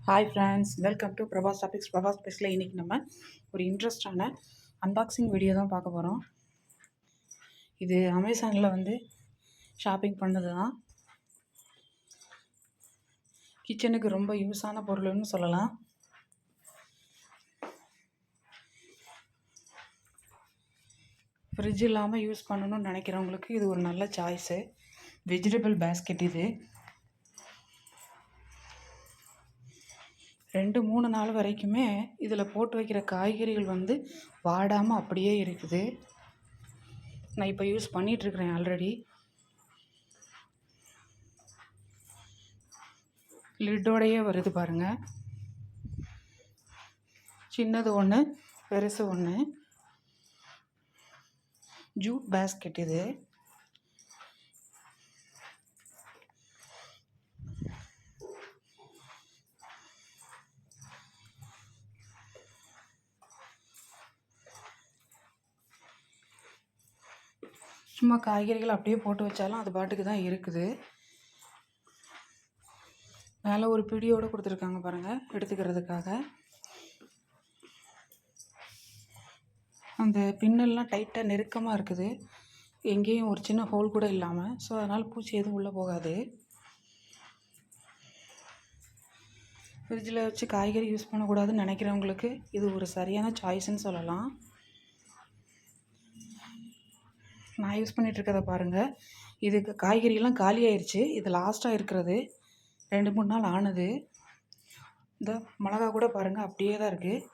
Hi friends, welcome to prabha'sTopicz. prabha'sTopicz இன்றைக்கி நம்ம ஒரு இன்ட்ரெஸ்டான அன்பாக்சிங் வீடியோ தான் பார்க்க போகிறோம். இது அமேசானில் ஷாப்பிங் பண்ணது தான். கிச்சனுக்கு ரொம்ப யூஸான பொருள்னு சொல்லலாம். ஃப்ரிட்ஜ் இல்லாமல் யூஸ் பண்ணணும்னு நினைக்கிறவங்களுக்கு இது ஒரு நல்ல சாய்ஸு. வெஜிடபிள் பேஸ்கெட் இது 2-3 நாள் வரைக்குமே இதில் போட்டு வைக்கிற காய்கறிகள் வாடாமல் அப்படியே இருக்குது. நான் இப்போ யூஸ் பண்ணிகிட்ருக்கிறேன். ஆல்ரெடி லிட்டோடையே வருது பாருங்கள். சின்னது ஒன்று, பெருசு ஒன்று. ஜூட் பேஸ்கெட் இது. சும்மா காய்கறிகள் அப்படியே போட்டு வச்சாலும் அது பாட்டுக்கு தான் இருக்குது. மேலே ஒரு பிடியோடு கொடுத்துருக்காங்க பாருங்கள், எடுத்துக்கிறதுக்காக. அந்த பின்னெல்லாம் டைட்டாக நெருக்கமாக இருக்குது, எங்கேயும் ஒரு சின்ன ஹோல் கூட இல்லாமல். ஸோ அதனால் பூச்சி எதுவும் உள்ளே போகாது. ஃப்ரிட்ஜில் வச்சு காய்கறி யூஸ் பண்ணக்கூடாதுன்னு நினைக்கிறவங்களுக்கு இது ஒரு சரியான சாய்ஸ்ன்னு சொல்லலாம். நான் யூஸ் பண்ணிகிட்ருக்கதை பாருங்கள். இதுக்கு காய்கறியெல்லாம் காலி ஆயிடுச்சு. இது லாஸ்ட்டாக இருக்கிறது. 2-3 நாள் ஆனது. இந்த மிளகா கூட பாருங்கள் அப்படியே தான் இருக்குது.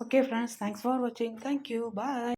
ஓகே ஃப்ரெண்ட்ஸ், தேங்க்ஸ் ஃபார் வாட்சிங். தேங்க்யூ, பாய்.